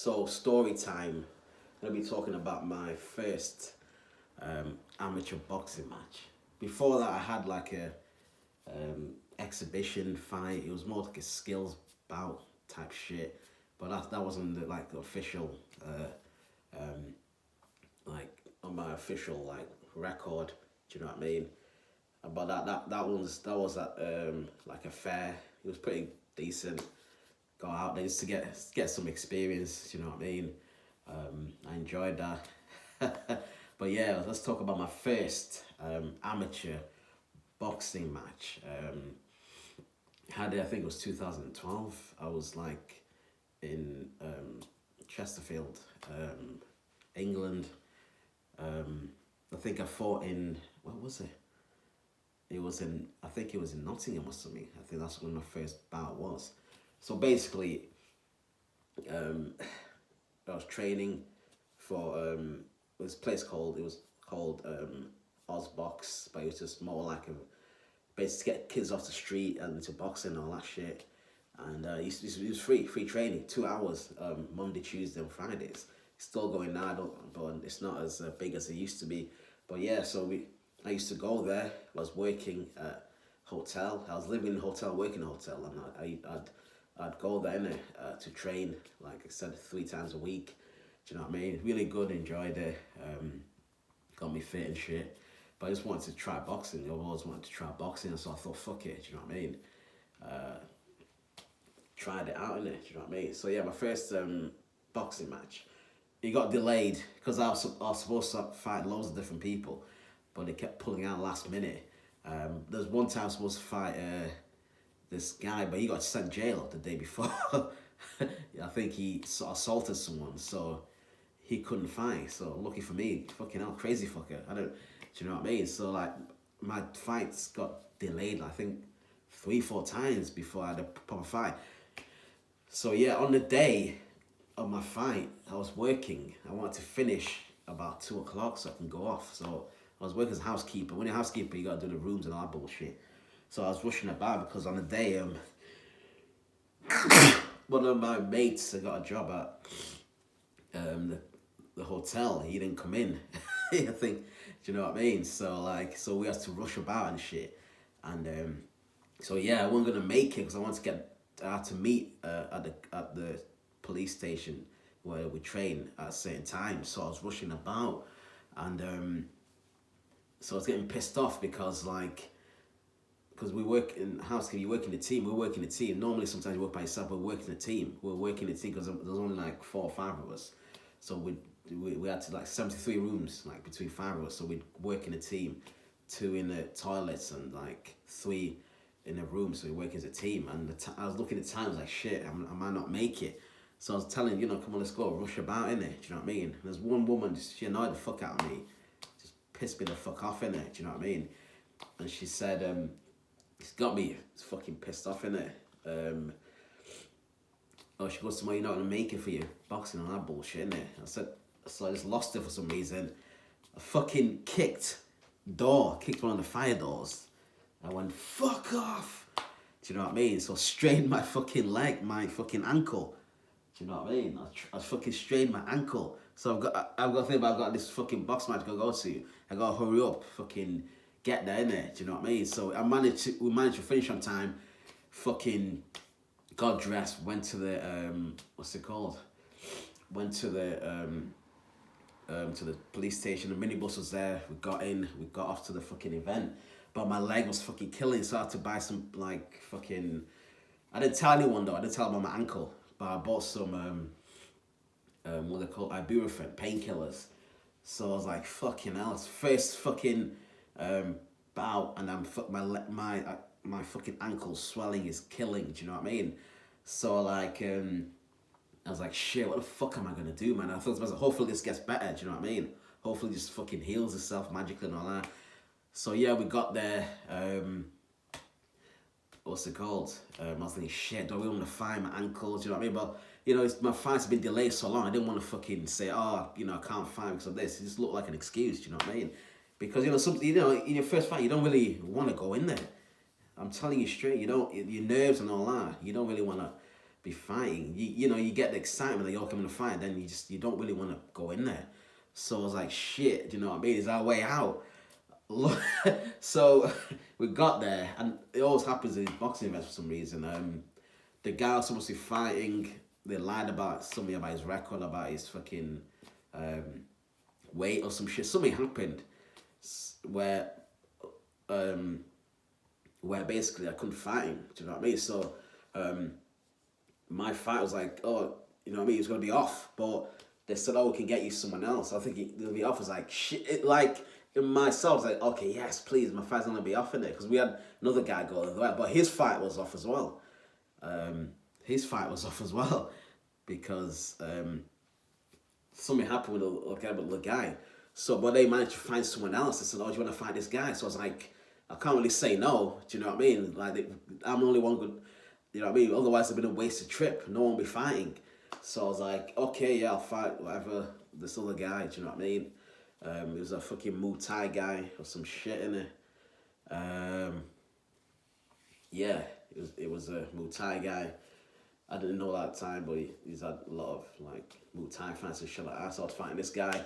So story time. I'm gonna be talking about my first amateur boxing match. Before that, I had like a exhibition fight. It was more like a skills bout type shit, but that wasn't like the official like on my official like record. Do you know what I mean? But that was at like a fair. It was pretty decent. Go out there just to get some experience. Do you know what I mean? I enjoyed that. But yeah, let's talk about my first amateur boxing match. Had it, I think it was 2012. I was like in Chesterfield, England. I think I fought in, what was it? It was in, I think it was in Nottingham or something. I think that's when my first bout was. So basically, I was training for this place called, it was called Ozbox, but it was just more like a, basically to get kids off the street and into boxing and all that shit. And it was free training, 2 hours, Monday, Tuesday, and Fridays. It's still going now, but it's not as big as it used to be. But yeah, I used to go there. I was working at hotel. I was living in a hotel, working in a hotel, and I'd go there to train, like I said, 3 times a week. Do you know what I mean? Really good, enjoyed it. Got me fit and shit. But I just wanted to try boxing. I always wanted to try boxing, so I thought, fuck it. Do you know what I mean? Tried it out in it. Do you know what I mean? So yeah, my first boxing match. It got delayed because I was supposed to fight loads of different people, but they kept pulling out last minute. There's one time I was supposed to fight this guy, but he got sent jail the day before. I think he assaulted someone, so he couldn't fight. So lucky for me, fucking hell, crazy fucker. Do you know what I mean? So like, my fights got delayed, I think 3-4 times before I had a proper fight. So yeah, on the day of my fight, I was working. I wanted to finish about 2 o'clock so I can go off. So I was working as a housekeeper. When you're a housekeeper, you gotta do the rooms and all that bullshit. So I was rushing about because on the day, one of my mates got a job at the hotel. He didn't come in. I think, do you know what I mean? So we had to rush about and shit. And so yeah, I wasn't gonna make it because I had to meet at the police station where we train at a certain time. So I was rushing about, and so I was getting pissed off because we work in housekeeping, you work in a team, we're working a team. Normally sometimes you work by yourself, but we're working a team. We're working a team because there's only like 4 or 5 of us. So we had to like 73 rooms, like between 5 of us. So we'd work in a team, 2 in the toilets and like 3 in a room. So we work as a team. And I was looking at times like, shit, I might not make it. So I was telling, come on, let's go, rush about, innit? Do you know what I mean? And there's one woman, she annoyed the fuck out of me. Just pissed me the fuck off, innit? Do you know what I mean? And she said, it's got me fucking pissed off, innit? Oh, she goes to me, you're not gonna make it for you. Boxing and that bullshit, innit? So I just lost it for some reason. I fucking kicked one of the fire doors. I went, fuck off. Do you know what I mean? So I strained my fucking leg, my fucking ankle. Do you know what I mean? I fucking strained my ankle. So I've got to think about, I've got this fucking box match to go to. I gotta hurry up, fucking get there, innit? Do you know what I mean? So we managed to finish on time. Fucking got dressed, went to the what's it called? Went to the police station. The minibus was there. We got in. We got off to the fucking event. But my leg was fucking killing, so I had to buy some like fucking. I didn't tell anyone though. I didn't tell them about my ankle. But I bought some what they call ibuprofen painkillers. So I was like, fucking hell, it's first fucking bout, and my fucking ankle swelling is killing. Do you know what I mean? So like I was like, shit, what the fuck am I gonna do, man? I thought, hopefully this gets better. Do you know what I mean? Hopefully this fucking heals itself magically and all that. So yeah, we got there. What's it called? I was thinking, shit, do I want to find my ankle? Do you know what I mean? But my fights have been delayed so long. I didn't want to fucking say, I can't fight because of this. It just looked like an excuse. Do you know what I mean? Because in your first fight, you don't really want to go in there. I'm telling you straight, your nerves and all that, you don't really want to. be fighting. You know, you get the excitement that you're coming to fight, then you don't really want to go in there. So I was like, shit, do you know what I mean? Is our way out? So we got there, and it always happens in boxing events for some reason. The guy was supposed to be fighting. They lied about something about his record, about his fucking weight or some shit. Something happened where basically I couldn't fight him. Do you know what I mean? So my fight was like, oh, you know what I mean? He was gonna be off, but they said, oh, we can get you someone else. I think he'll be off. I was like, shit. It, like in myself, I was like, okay, yes, please, my fight's gonna be off in it, because we had another guy go there, but his fight was off as well. Because something happened with the guy. So, but they managed to find someone else. They said, oh, do you want to fight this guy? So I was like, I can't really say no. Do you know what I mean? Like, I'm the only one good. You know what I mean? Otherwise, it'd been a wasted trip. No one would be fighting. So I was like, okay, yeah, I'll fight whatever this other guy. Do you know what I mean? It was a fucking Muay Thai guy or some shit in it. Yeah, it was a Muay Thai guy. I didn't know that time, but he's had a lot of like Muay Thai fans and shit like that. So I was fighting this guy.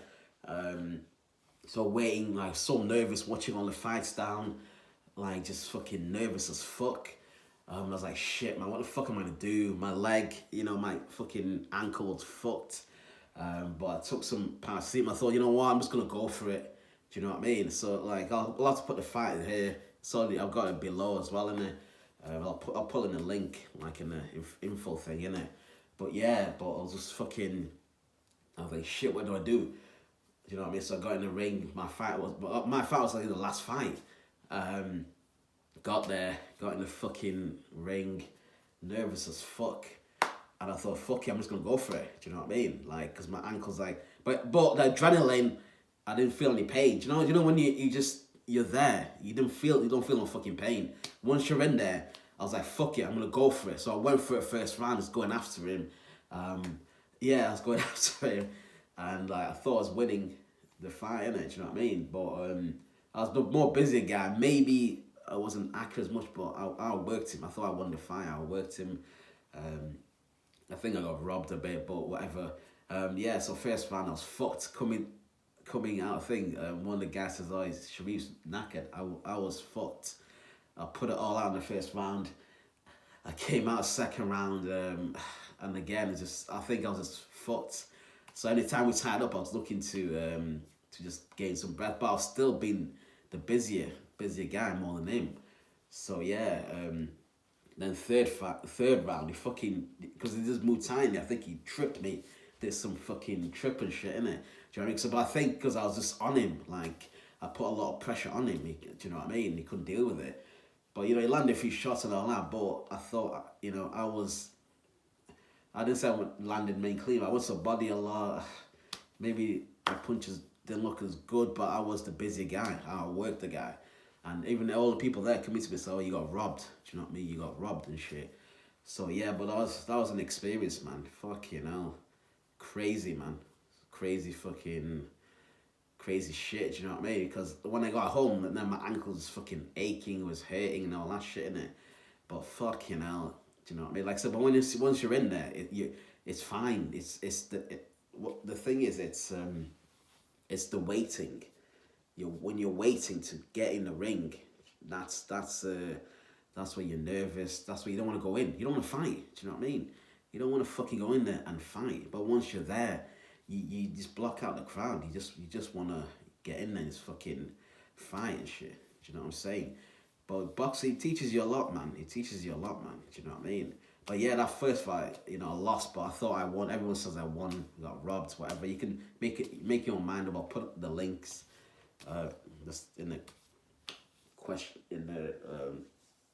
So waiting, like so nervous, watching all the fights down, like just fucking nervous as fuck. I was like, shit, man, what the fuck am I gonna do? My leg, you know, my fucking ankle was fucked. But I took some paracetamol. I thought, you know what, I'm just gonna go for it. Do you know what I mean? So like, I'll have to put the fight in here. Sorry, I've got it below as well in there. I'll put in a link like in the info thing in it. But yeah, but I was just fucking. I was like, shit, what do I do? You know what I mean? So I got in the ring. My fight was like in the last fight. Got there, got in the fucking ring, nervous as fuck, and I thought, fuck it, I'm just gonna go for it. Do you know what I mean? Like, cause my ankle's like, but the adrenaline, I didn't feel any pain. Do you know when you're there, you don't feel no fucking pain. Once you're in there, I was like, fuck it, I'm gonna go for it. So I went for it first round, just going after him. Yeah, I was going after him, and like I thought I was winning the fight, innit? Do you know what I mean? But I was the more busy guy. Maybe I wasn't accurate as much, but I worked him. I thought I won the fight. I worked him. I think I got robbed a bit, but whatever. Yeah, so first round I was fucked. Coming out, I think one of the guys says, oh, Sharif's knackered. I was fucked. I put it all out in the first round. I came out second round, and again, I think I was just fucked. So anytime we tied up, I was looking to just gain some breath, but I was still being the busier guy more than him. So yeah, then third round, he fucking, because he does Muay Thai, I think he tripped me. Did some fucking trip and shit, innit? Do you know what I mean? So, but I think because I was just on him, like, I put a lot of pressure on him, do you know what I mean? He couldn't deal with it. But, you know, he landed a few shots and all that, but I thought, you know, I didn't say I landed main clean. I was a body a lot. Maybe my punches didn't look as good, but I was the busy guy. I worked the guy. And even all the people there coming to me say, oh, you got robbed. Do you know what I mean? You got robbed and shit. So, yeah, but that was an experience, man. Fucking hell. Crazy, man. Crazy shit, do you know what I mean? Because when I got home, then my ankle was fucking aching, was hurting and all that shit, innit? But fucking hell, do you know what I mean? Like I said, but once you're in there, it's fine. The thing is, it's the waiting. When you're waiting to get in the ring, that's where you're nervous. That's where you don't want to go in. You don't want to fight. Do you know what I mean? You don't want to fucking go in there and fight. But once you're there, you just block out the crowd. You just want to get in there and just fucking fight and shit. Do you know what I'm saying? But boxing teaches you a lot, man. It teaches you a lot, man. Do you know what I mean? But yeah, that first fight, you know, I lost, but I thought I won. Everyone says I won, got robbed, whatever. You can make your own mind up. I'll put the links just in the question, in the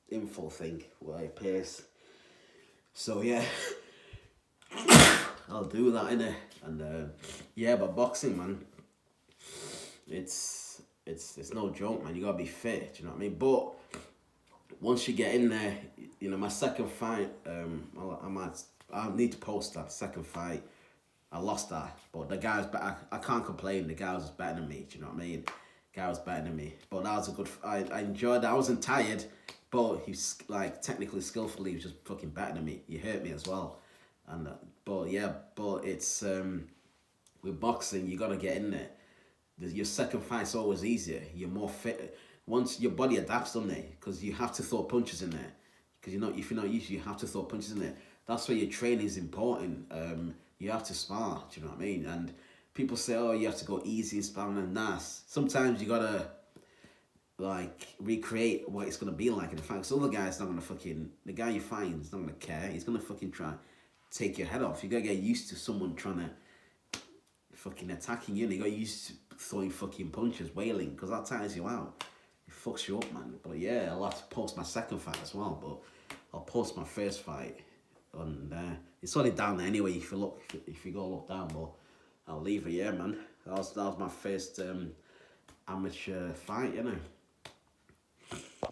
info thing where it appears. So yeah, I'll do that, innit? And yeah, but boxing, man, it's no joke, man. You gotta be fit, do you know what I mean? But once you get in there, you know, my second fight, I need to post that second fight. I lost that, but the guy was better. I can't complain. The guy was better than me. Do you know what I mean? The guy was better than me. But that was a good. I enjoyed that. I wasn't tired, but he's like technically, skillfully, he was just fucking better than me. He hurt me as well. And but yeah, but it's with boxing you gotta get in there. Your second fight's always easier. You're more fit once your body adapts, doesn't it? Because you have to throw punches in there. Because you're not if you're not used, you have to throw punches in there. That's why your training is important. You have to spar. Do you know what I mean? And people say, oh, you have to go easy in sparring and nas. Sometimes you gotta like recreate what it's gonna be like in the fight. So the guy's not gonna fucking the guy you find is not gonna care. He's gonna fucking try take your head off. You gotta get used to someone trying to fucking attacking you. And you got used to throwing fucking punches, wailing, because that tires you out. It fucks you up, man. But yeah, I'll have to post my second fight as well. But I'll post my first fight, and it's already down there anyway. If you look, if you go look down, but I'll leave it. Yeah, man. That was my first amateur fight, you know.